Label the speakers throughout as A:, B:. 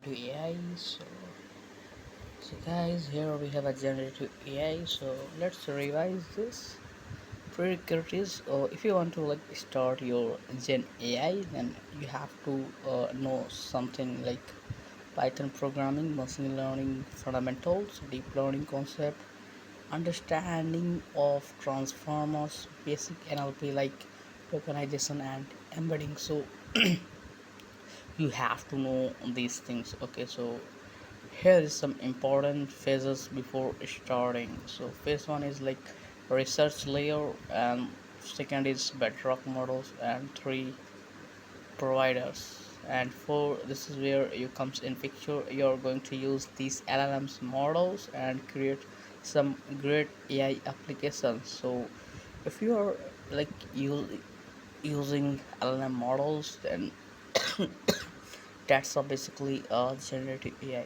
A: to AI. So guys, here we have a generative AI. So let's revise this prerequisites. If you want to start your Gen AI, then you have to know something like Python programming, machine learning fundamentals, deep learning concept, understanding of transformers, basic NLP like tokenization and embedding. So you have to know these things. Okay, so here is some important phases before starting. So phase one is like research layer, and second is bedrock models, and three providers, and four, this is where you comes in picture. You're going to use these LLMs models and create some great AI applications. So if you are like using LLM models, then that's basically generative AI.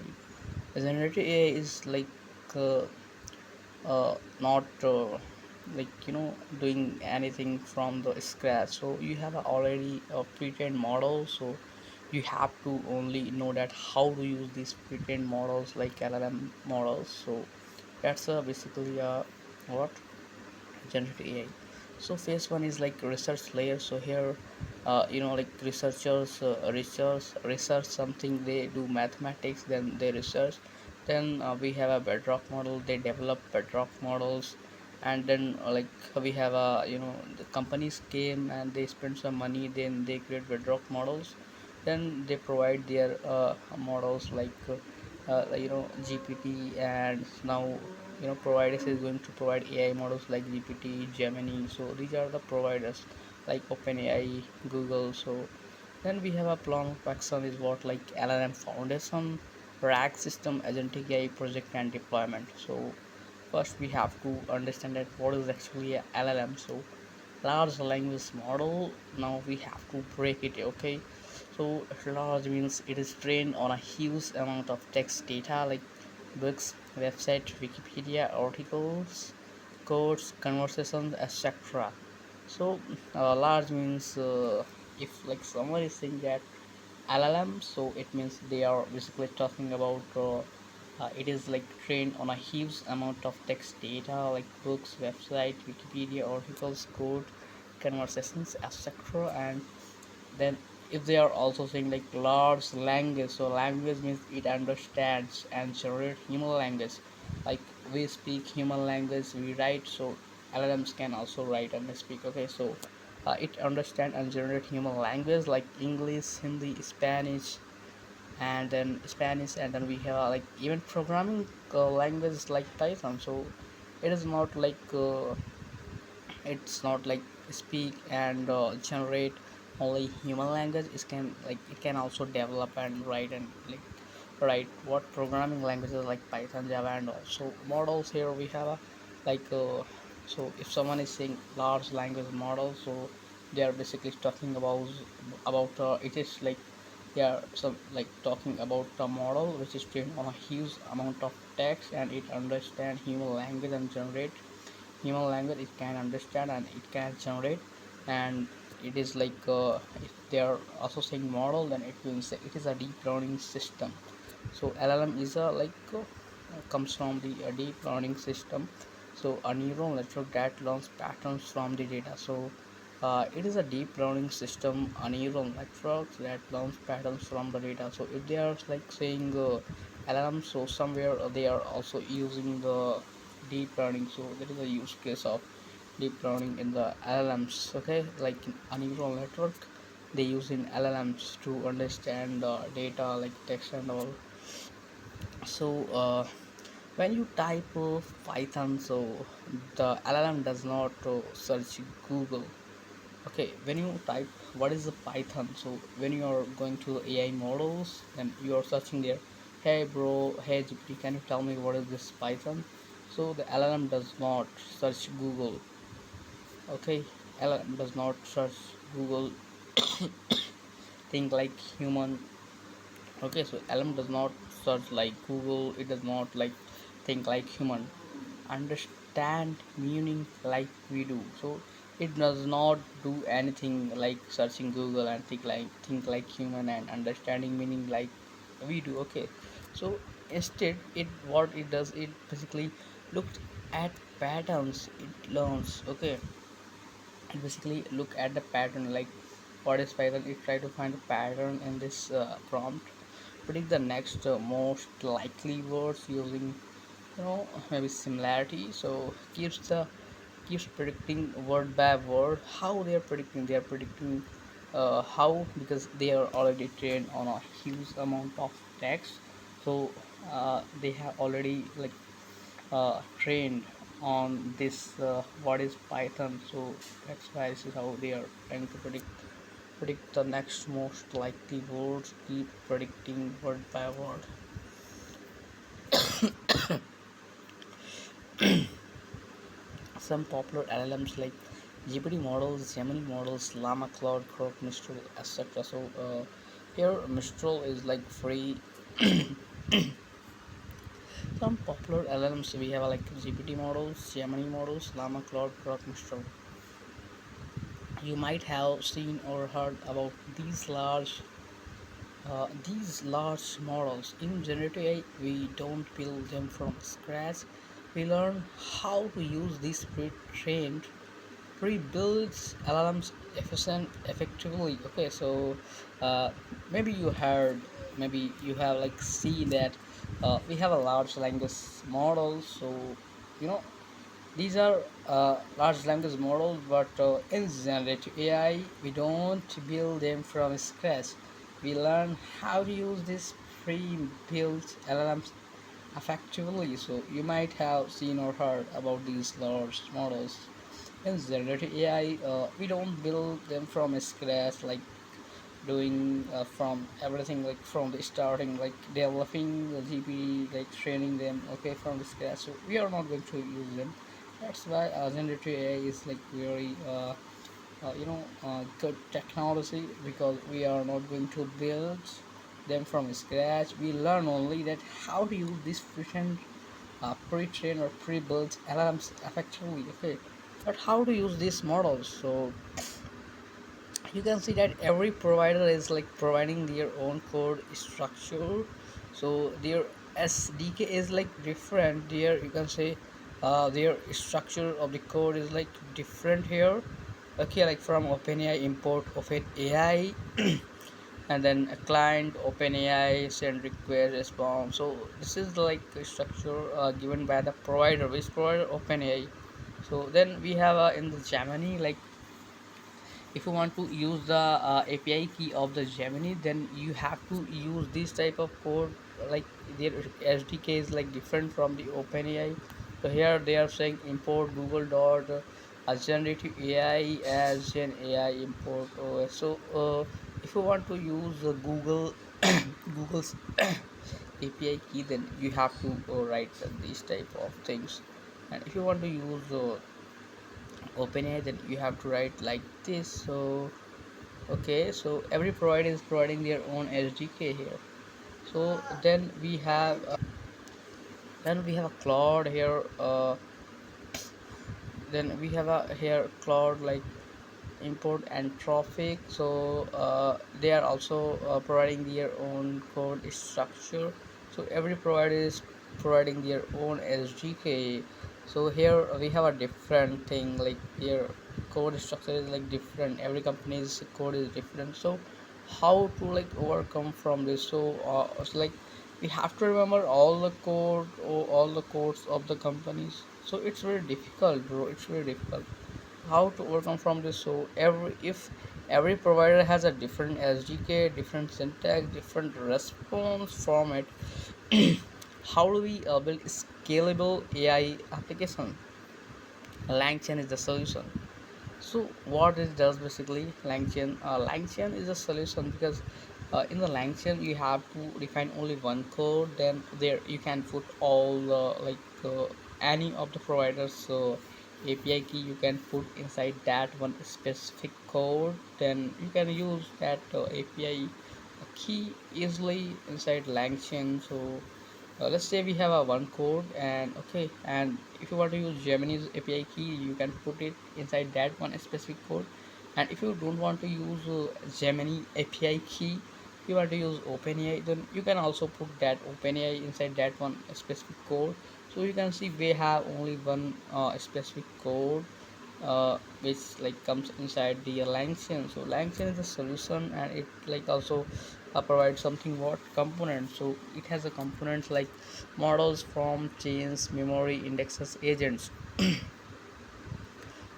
A: Generative AI is uh, not doing anything from the scratch. So you have already a pre-trained model. So you have to only know that how to use these pre-trained models like LLM models. So that's basically what generative AI. So phase one is like research layer. So here, like researchers research something. They do mathematics, then they research. Then we have a bedrock model. They develop bedrock models, and then we have the companies came and they spend some money. Then they create bedrock models. Then they provide their models GPT, and now providers is going to provide AI models like GPT, Gemini. So these are the providers like OpenAI, Google. So then we have a plan of action is what like LLM Foundation, RAG system, agentic AI project and deployment. So first we have to understand that what is actually a LLM. So large language model, now we have to break it. Okay, so large means it is trained on a huge amount of text data like books, website, Wikipedia articles, codes, conversations, etc. So large means if like someone is saying that LLM, so it means they are basically talking about it is like trained on a huge amount of text data like books, website, Wikipedia articles, code, conversations, etc. And then if they are also saying like large language, so language means it understands and generate human language, like we speak human language, we write. So LLMs can also write and speak. Okay, so it understand and generate human language like English, Hindi, Spanish, and then we have even programming languages like Python. So it is not like speak and generate only human language. It can also develop and write and write what programming languages like Python, Java, and also models. Here we have a like so if someone is saying large language model, so they are basically talking about it is like they are some like talking about a model which is trained on a huge amount of text, and it understand human language and generate human language. It can understand and it can generate. And it is if they are also saying model, then it means that it is a deep learning system. So LLM is a comes from the deep learning system. So a neural network that learns patterns from the data. So it is a deep learning system, a neural network that learns patterns from the data. So if they are like saying LLM, so somewhere they are also using the deep learning. So there is a use case of deep learning in the LLMs. Okay, like in a neural network, they use in LLMs to understand data like text and all. So when you type Python, so the LLM does not search Google. Okay, when you type what is the Python, so when you are going to AI models, then you are searching there, hey bro, hey GPT, can you tell me what is this Python? So the LLM does not search Google. Okay, LLM does not search Google. Think like human. Okay, so LM does not search like Google. It does not think like human, understand meaning like we do. So it does not do anything like searching Google and think like human and understanding meaning like we do. Okay, so instead, it what it does, it basically looks at patterns it learns. Okay, it basically look at the pattern, like what is Python. It try to find a pattern in this prompt, predict the next most likely words using, maybe similarity. So keeps predicting word by word. How they are predicting? They are predicting how, because they are already trained on a huge amount of text. So they have already like trained on this what is Python. So that's why this is how they are trying to predict the next most likely words, keep predicting word by word. Some popular LLMs like GPT models, Gemini models, Llama, Claude, Grok, Mistral, etc. So here Mistral is like free. Some popular LLMs we have like GPT models, Gemini models, Llama, Claude, Grok, Mistral. You might have seen or heard about these large models. In generative AI, we don't build them from scratch. We learn how to use these pre-trained, pre-built LLMs effectively. Okay, so uh, maybe you heard, maybe you have like seen that we have a large language model. So you know these are large language models, but in generative AI, we don't build them from scratch. We learn how to use these pre-built LLMs effectively. So you might have seen or heard about these large models. In generative AI, we don't build them from scratch, like doing from everything, like from the starting, like developing the GPT, like training them, okay, from the scratch. So we are not going to use them. That's why generative AI is like very good technology, because we are not going to build them from scratch. We learn only that how to use these pre-trained or pre-built LLMs effectively. Okay, but how to use these models? So you can see that every provider is like providing their own code structure. So their SDK is like different. There you can say their structure of the code is like different here. Okay, like from OpenAI, import OpenAI, and then a client OpenAI, send request, response. So this is like a structure given by the provider, which provider? OpenAI. So then we have in the Gemini, like if you want to use the API key of the Gemini, then you have to use this type of code. Like their SDK is like different from the OpenAI. So here they are saying import Google dot generative AI as Gen AI import OS. So if you want to use Google Google's API key, then you have to write these type of things. And if you want to use OpenAI, then you have to write like this. So okay, so every provider is providing their own SDK here. So then we have a Claude here. Then we have a here Claude, like import and traffic. So they are also providing their own code structure. So every provider is providing their own SDK. So here we have a different thing, like here code structure is like different. Every company's code is different. So how to like overcome from this? So it's like we have to remember all the code or all the codes of the companies. So it's very difficult, bro. It's very difficult how to overcome from this. So every provider has a different SDK, different syntax, different response format, how do we build scalable AI application? LangChain is the solution. So what it does basically, LangChain is a solution, because in the LangChain you have to define only one code. Then there you can put all any of the providers. So API key you can put inside that one specific code. Then you can use that API key easily inside LangChain. So let's say we have a one code, and okay, and if you want to use Gemini's API key, you can put it inside that one specific code. And if you don't want to use Gemini API key, you want to use OpenAI, then you can also put that OpenAI inside that one specific code. So you can see we have only one specific code which like comes inside the Langchain. So Langchain is a solution, and it like also provides something what component. So it has a components like models from chains, memory, indexes, agents.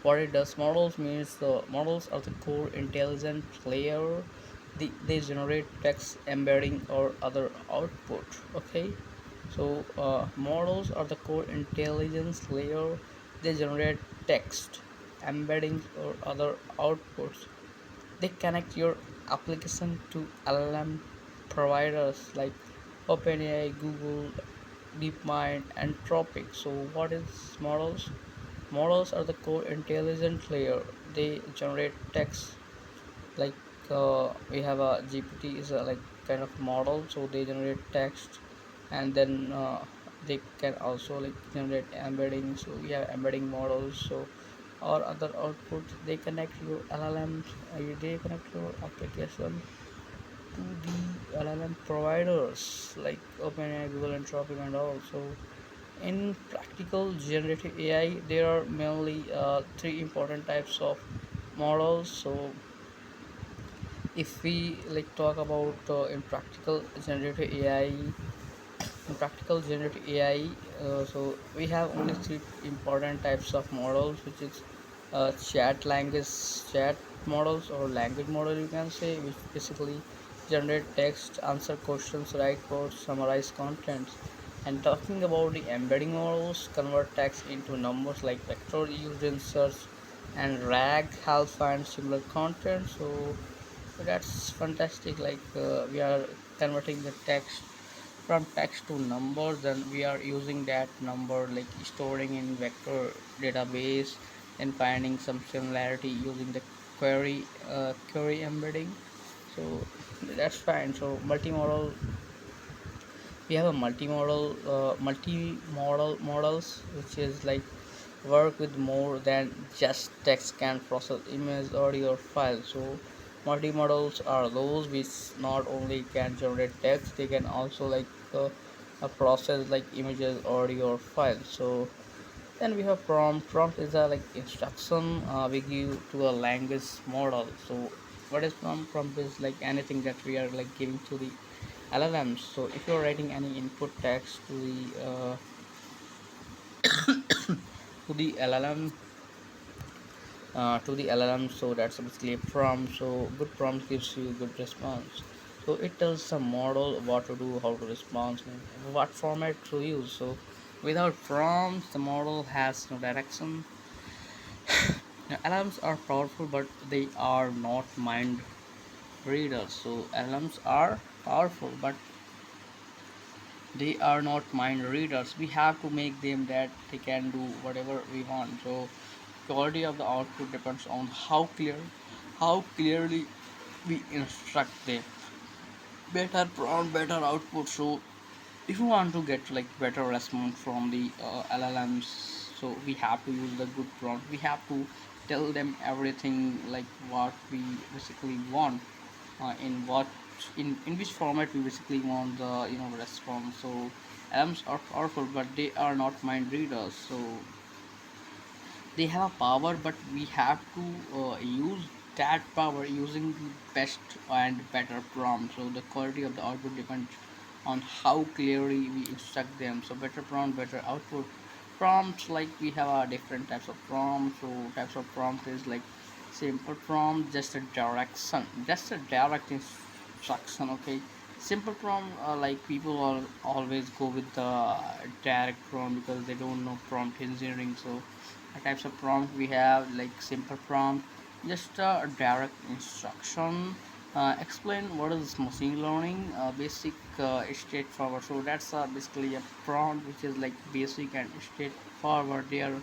A: What it does, models means the models are the core intelligent layer. They generate text, embedding, or other output. Okay, so models are the core intelligence layer. They generate text, embeddings, or other outputs. They connect your application to LLM providers like OpenAI, Google, DeepMind, and Tropic. So what is models? Models are the core intelligent layer. They generate text. Like we have a GPT is a like kind of model, so they generate text, and then they can also like generate embedding. So we have embedding models. So or other outputs, they connect your LLMs. They connect your application to the LLM providers like OpenAI, Google, Anthropic, and all. So in practical generative AI, there are mainly three important types of models. So if we like talk about in practical generative AI, so we have only three important types of models, which is chat models or language model you can say, which basically generate text, answer questions, write codes, summarize contents. And talking about the embedding models, convert text into numbers like vector used in search, and RAG help find similar content. So that's fantastic. Like we are converting the text from text to numbers, then we are using that number like storing in vector database and finding some similarity using the query embedding. So that's fine. So multimodal, we have a multi-modal models, which is like work with more than just text, can process image, audio, or file. So multi-modals are those which not only can generate text, they can also like process like images, audio, or file. So then we have prompt is a like instruction we give to a language model. So what is prompt is like anything that we are like giving to the LLMs. So if you're writing any input text to the LLM so that's basically a prompt. So good prompt gives you good response. So it tells the model what to do, how to respond, and what format to use. So without prompts, the model has no direction. Now, LLMs are powerful, but they are not mind readers. So LLMs are powerful, but they are not mind readers. We have to make them that they can do whatever we want. So quality of the output depends on how clearly we instruct them. Better prompt, better output. So if you want to get like better response from the LLMs, so we have to use the good prompt. We have to tell them everything like what we basically want, in what in which format we basically want the response. So LLMs are powerful, but they are not mind readers. So they have a power, but we have to use that power using the best and better prompt. So the quality of the output depends on how clearly we instruct them. So better prompt, better output. Prompts, like we have different types of prompts. So types of prompt is like simple prompt, just a direction, just a direct instruction. Okay, simple prompt, like people always go with the direct prompt because they don't know prompt engineering. So types of prompt we have like simple prompt, just a direct instruction. Explain what is machine learning, basic, straightforward. So that's basically a prompt which is like basic and straightforward. They are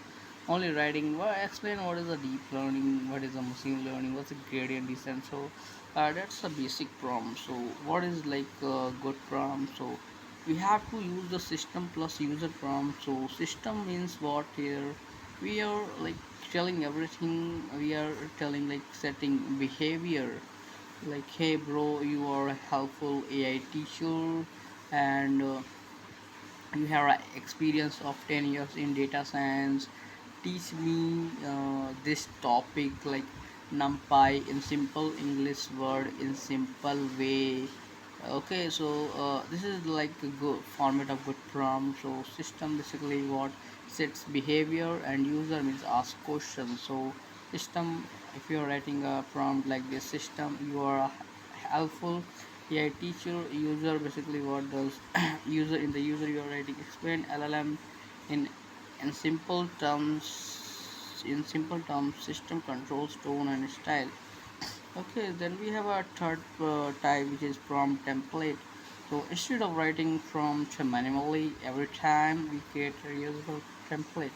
A: only writing, well, explain what is a deep learning, what is a machine learning, what's a gradient descent. So that's a basic prompt. So what is like a good prompt? So we have to use the system plus user prompt. So system means what here? We are like telling everything. We are telling like setting behavior. like, hey bro, you are a helpful AI teacher, and you have experience of 10 years in data science. Teach me this topic like numpy in simple English word in simple way. Okay, so this is like a good format of good prompt. So system basically what sets behavior, and user means ask questions. So system, if you're writing a prompt like this, system, you are helpful AI teacher. User basically what does user, in the user you are writing explain LLM in simple terms. In simple terms, system controls tone and style. Okay, then we have a third type, which is prompt template. So instead of writing prompt manually every time, we create a reusable template.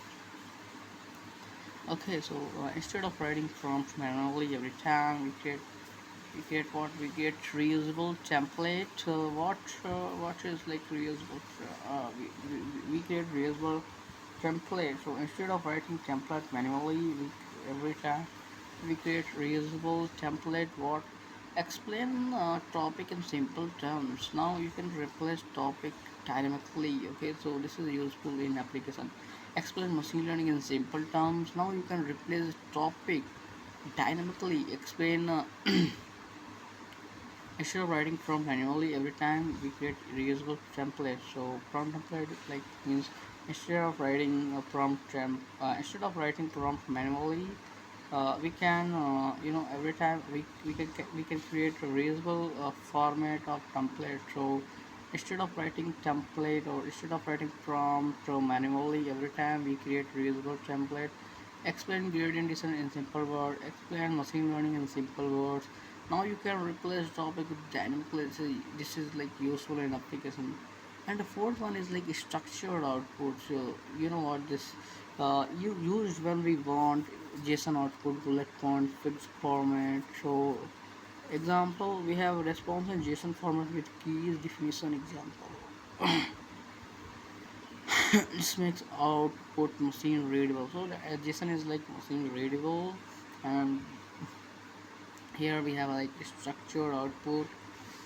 A: Okay, so instead of writing prompt manually every time, we create what we get reusable template. What is like reusable? We create reusable template. So instead of writing template manually, every time we create reusable template. What explain topic in simple terms. Now you can replace topic dynamically. Okay, so this is useful in application. Explain machine learning in simple terms. Now you can replace topic dynamically. Explain instead of writing prompt manually every time, we create reusable templates. So prompt template like means instead of writing prompt manually, we can every time we can create a reusable format of template. So instead of writing template, or instead of writing prompt manually every time, we create reusable template. Explain gradient descent in simple words. Explain machine learning in simple words. Now you can replace topic with dynamically. So this is like useful in application. And the fourth one is like structured output. So you know what this you use when we want JSON output, bullet point, fixed format. So example, we have response in JSON format with keys definition example. This makes output machine readable. So the JSON is like machine readable, and here we have like structured output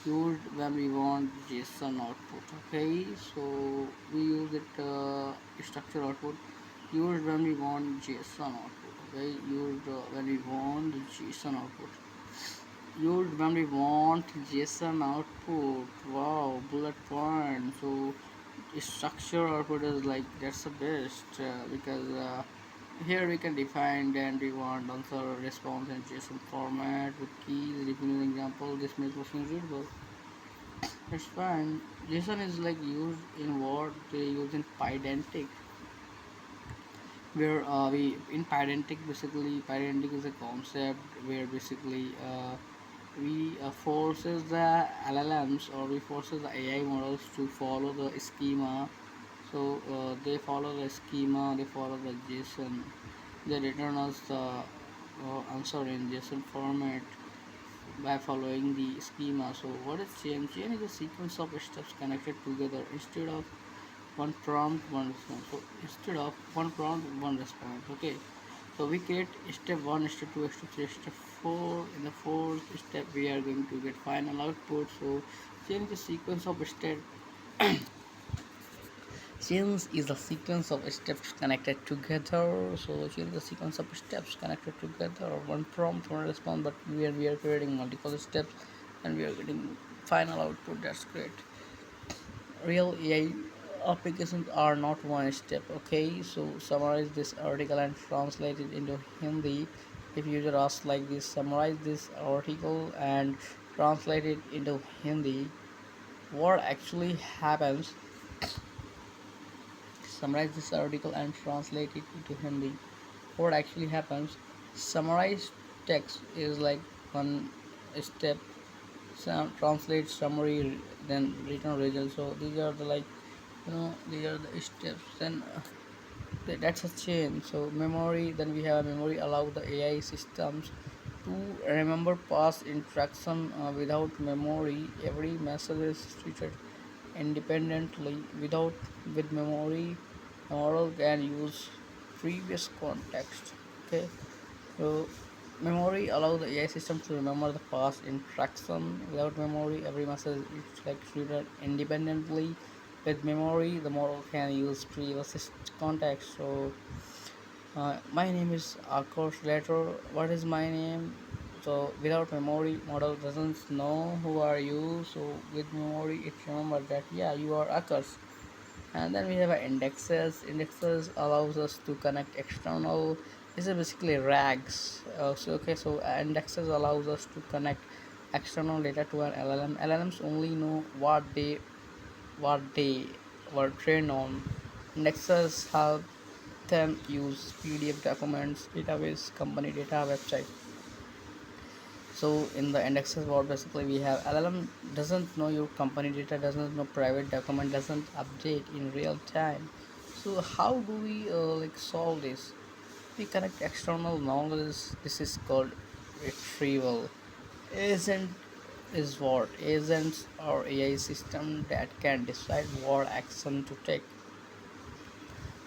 A: used when we want JSON output. Okay, so we use it structured output used when we want JSON output. Okay, used when we want JSON output. Used when we want JSON output. Wow, bullet point. So structure output is like that's the best because here we can define, and we want answer response in JSON format with keys. Defining example, this makes machine readable. It's fine. JSON is like used in what they use in Pydantic, where we in Pydantic basically Pydantic is a concept where basically we forces the LLMs, or we forces the AI models to follow the schema. So they follow the schema, they follow the JSON, they return us the answer in JSON format by following the schema. So what is chain? Chain is a sequence of steps connected together. Instead of one prompt, one response. So instead of one prompt, one response. Okay. So we create step 1, step 2, step 3, step 4. In the fourth step, we are going to get final output. So change the sequence of step. Change is a sequence of steps connected together. So change the sequence of steps connected together. One prompt, one response. But we are creating multiple steps, and we are getting final output. That's great. Real AI applications are not one step. Okay, so summarize this article and translate it into Hindi. If user asks like this, summarize this article and translate it into Hindi. What actually happens? Summarize this article and translate it into Hindi. What actually happens? Summarize text is like one step. Translate summary, then return result. So these are the like these are the steps. Then that's a chain. So memory, then we have a memory allow the AI systems to remember past interaction. Without memory every message is treated independently. With memory, a model can use previous context. Okay, so Memory allows the AI system to remember the past interaction. Without memory, every message is like treated independently. With memory, the model can use previous context. So, my name is Akash. Later, what is my name? So, without memory, model doesn't know who are you. So, with memory, it remembers that yeah, you are Akash. And then we have indexes allows us to connect external. This is basically rags. So indexes allows us to connect external data to an llms only know what they were trained on. Indexes help them use pdf documents, database, company data, website. So in the indexes what basically we have llm doesn't know your company data, doesn't know private document, doesn't update in real time. So how do we like solve this? We connect external knowledge. This is called retrieval. Agent is what? Agents are AI system that can decide what action to take.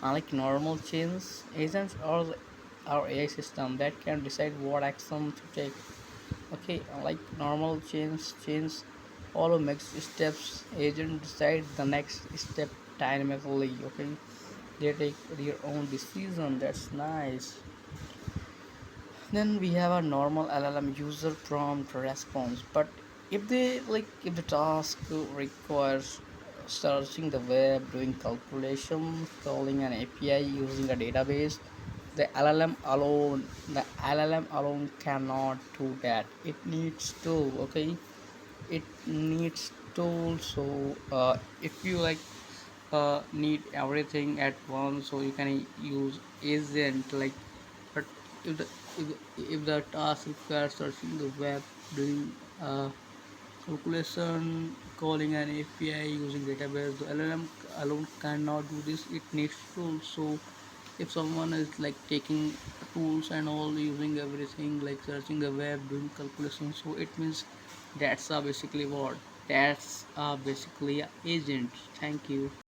A: Unlike normal chains, agents are AI system that can decide what action to take. Okay, like normal chains follow mixed steps. Agent decide the next step dynamically. Okay, they take their own decision. That's nice. Then we have a normal llm user prompt response. But if the task requires searching the web, doing calculation, calling an api, using a database, the llm alone cannot do that. It needs to. Okay, it needs tools. So if you need everything at once, so you can use agent like. But if the if the task requires searching the web, doing calculation, calling an api, using database, the llm alone cannot do this. It needs tools. So if someone is like taking tools and all, using everything like searching the web, doing calculation, so it means that's basically what, that's basically a agent. Thank you.